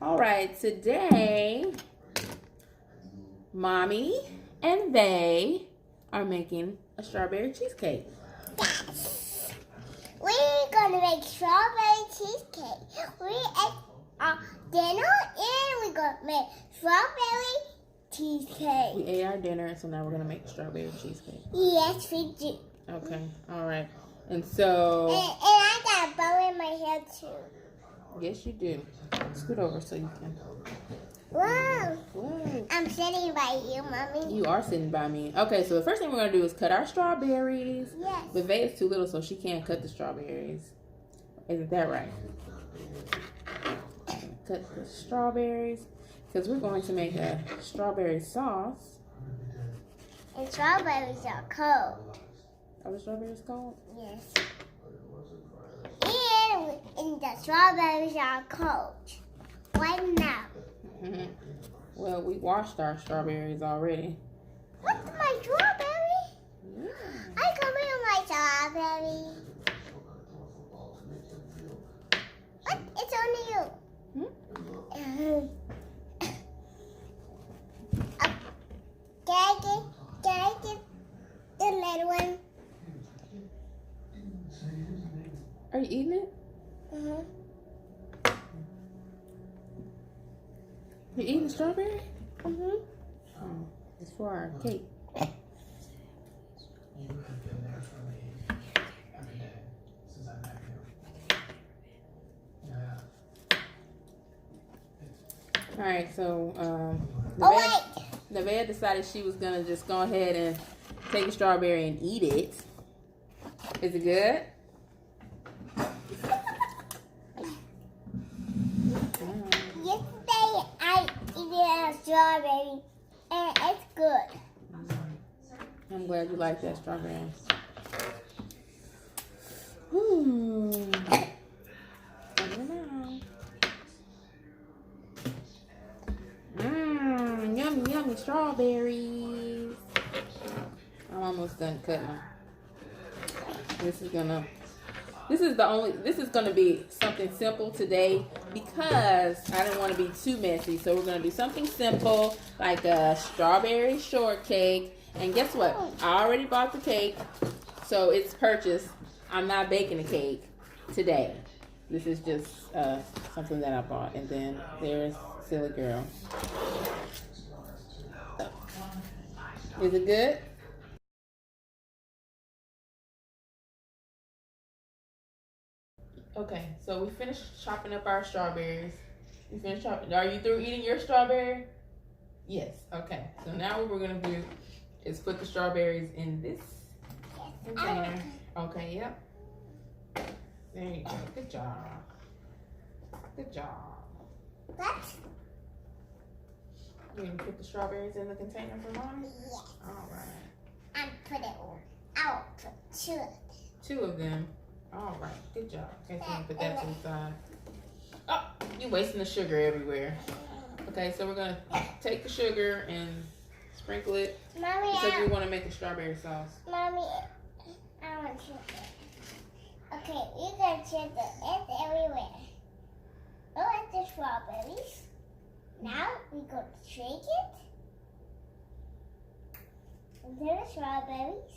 All right, today, Mommy and they are making a strawberry cheesecake. Yes. We're gonna make strawberry cheesecake. We ate our dinner and we're gonna make strawberry cheesecake. We ate our dinner, so now we're gonna make strawberry cheesecake. Yes, we do. Okay, all right. And so... And I got a bow in my hair too. Yes, you do. Scoot over so you can... Whoa. Whoa. I'm sitting by you, Mommy. You are sitting by me. Okay, so the first thing we're going to do is cut our strawberries. Yes. Nevaeh is too little, so she can't cut the strawberries. Isn't that right? Cut the strawberries. Because we're going to make a strawberry sauce. And strawberries are cold. Are the strawberries cold? Yes. And the strawberries are cold. Right now. Well, we washed our strawberries already. What's my strawberry? Yeah. I come in my strawberry. What? It's only you. Can I get the little one? Are you eating it? You eating strawberry? Oh, it's for our cake. All right, so Nevaeh decided she was gonna just go ahead and take a strawberry and eat it. Is it good? Yesterday I ate a strawberry and it's good. I'm glad you like that strawberry. Yummy, yummy strawberries. I'm almost done cutting them. This is gonna be something simple today because I didn't want to be too messy. So we're gonna do something simple like a strawberry shortcake. And guess what? I already bought the cake, so it's purchased. I'm not baking a cake today. This is just something that I bought. And then there's Silly Girl. Is it good? Okay, so we finished chopping up our strawberries. We finished chopping. Are you through eating your strawberry? Yes. Okay. So now what we're gonna do is put the strawberries in this container. Okay. Yep. There you go. Good job. Good job. What? You gonna put the strawberries in the container for Mommy? Yes. All right. And put it on. I'll put two. Two of them. All right. Good job. Okay, so you put that to the side. Oh, you're wasting the sugar everywhere. Okay, so we're gonna take the sugar and sprinkle it Mommy, because we want to make a strawberry sauce. Mommy, I want to. Okay, you're gonna check it's everywhere. Oh, at the strawberries. Now we go to shake it. Into the strawberries.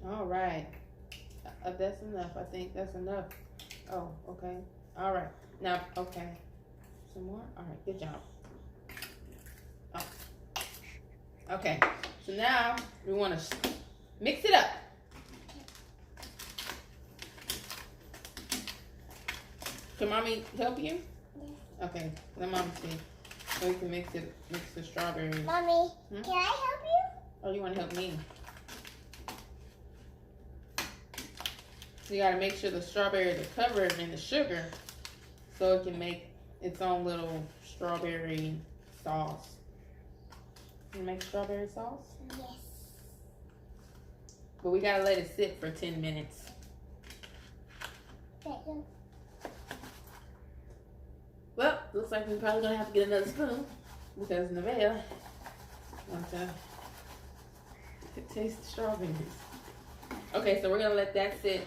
All right. That's enough. I think that's enough. Oh, okay. All right. Now, okay. Some more? All right. Good job. Oh. Okay. So now we want to mix it up. Can Mommy help you? Yes. Okay. Let Mommy see. So we can mix the strawberries. Mommy, can I help you? Oh, you want to help me? You gotta make sure the strawberries are covered in the sugar so it can make its own little strawberry sauce. Can you make strawberry sauce? Yes. But we gotta let it sit for 10 minutes. Well, looks like we're probably gonna have to get another spoon because Nevaeh wants to taste the strawberries. Okay, so we're gonna let that sit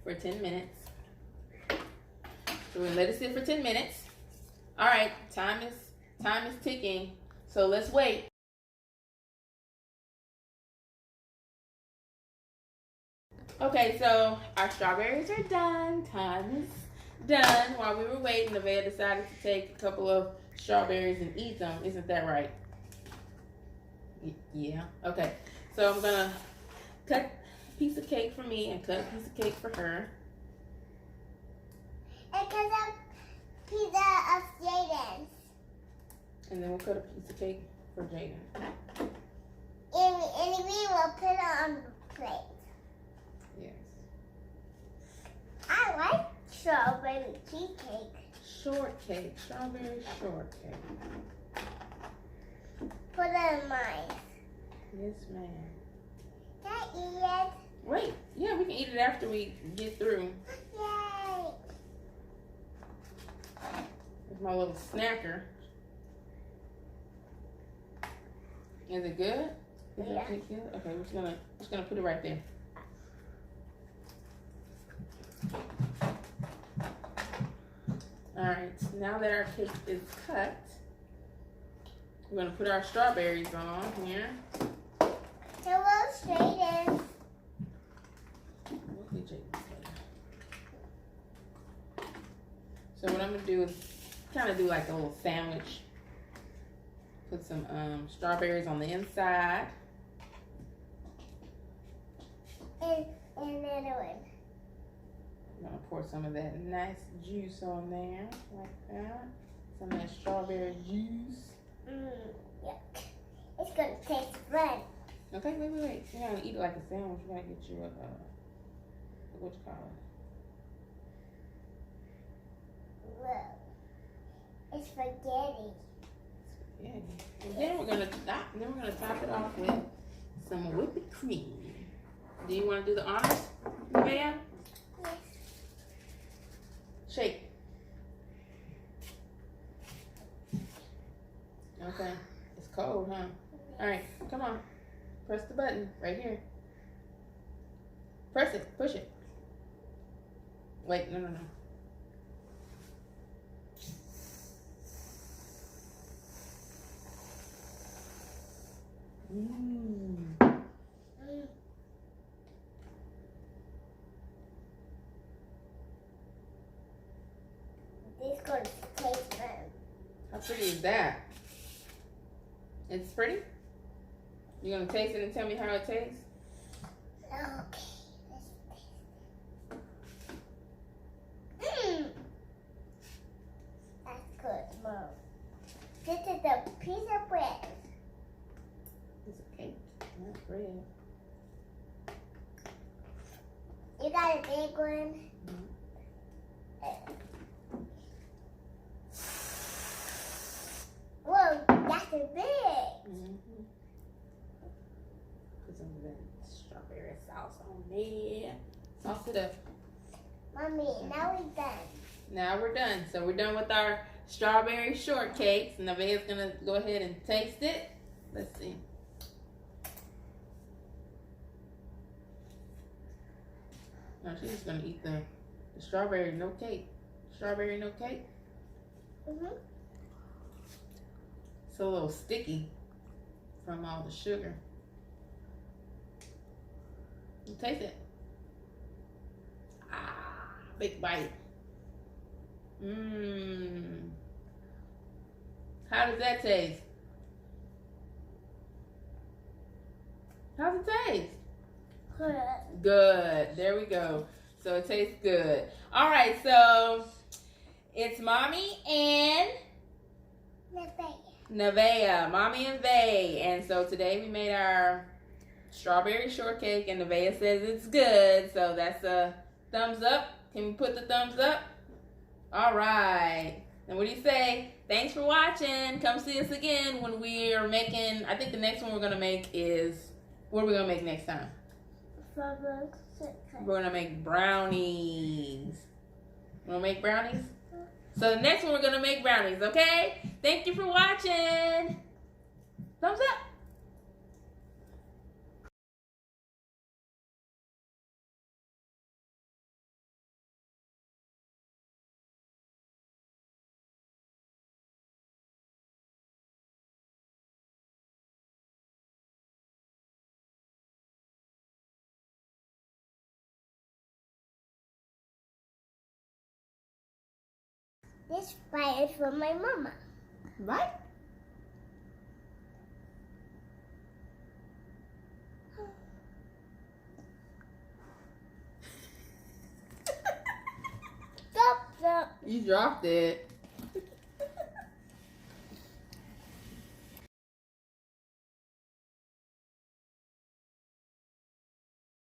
for 10 minutes. So we're gonna let it sit for 10 minutes. All right, time is ticking. So let's wait. Okay, so our strawberries are done. Time is done. While we were waiting, Nevaeh decided to take a couple of strawberries and eat them. Isn't that right? Yeah. Okay. So I'm gonna cut a piece of cake for me and cut a piece of cake for her. And cut a pizza of Jaden's. And then we'll cut a piece of cake for Jaden. And we will put it on the plate. Yes. I like strawberry cheesecake. Shortcake. Strawberry shortcake. Put it in mine. Yes, ma'am. Can I eat it? Wait. Yeah, we can eat it after we get through. Yay! It's my little snacker. Is it good? Is Yeah. it good? Okay, we're just gonna put it right there. All right. Now that our cake is cut, we're gonna put our strawberries on here. Hello, Jaden. We'll get Jaden later. So what I'm gonna do is kind of do like a little sandwich. Put some strawberries on the inside. And another one. I'm gonna pour some of that nice juice on there, like that. Some of that strawberry juice. Yuck. It's gonna taste fun. Okay, wait. You're not gonna eat it like a sandwich. You're gonna get you a, what you call it? Whoa. It's spaghetti. Yeah. And then we're gonna top it off with some whipped cream. Do you want to do the honors, Nevaeh? Yes. Shake. Okay. It's cold, huh? All right. Come on. Press the button right here. Press it. Push it. Wait. No. It's gonna taste fun. How pretty is that? It's pretty? You're gonna taste it and tell me how it tastes? Okay. Let's That's good, Mom. This is a piece of bread. It's a cake, not bread. You got a big one? Whoa, that's a big. Put some of that strawberry sauce on there. Sauce it up. Mommy, now we're done. Now we're done. So we're done with our strawberry shortcakes. Nevaeh's gonna go ahead and taste it. Let's see. No, she's just gonna eat the strawberry, no cake. Strawberry, no cake. It's a little sticky from all the sugar. You taste it. Ah, big bite. Mmm. How does that taste? How's it taste? Good. Good. There we go. So it tastes good. All right, so it's Mommy and Nevaeh. Mommy and Vay. And so today we made our strawberry shortcake, and Nevaeh says it's good. So that's a thumbs up. Can we put the thumbs up? All right. And what do you say? Thanks for watching. Come see us again when we are making, I think the next one we're going to make is, what are we going to make next time? We're going to make brownies. We're going to make brownies? So the next one we're going to make brownies, okay? Thank you for watching. Thumbs up. This pie is for my mama. Right? Stop, stop. You dropped it.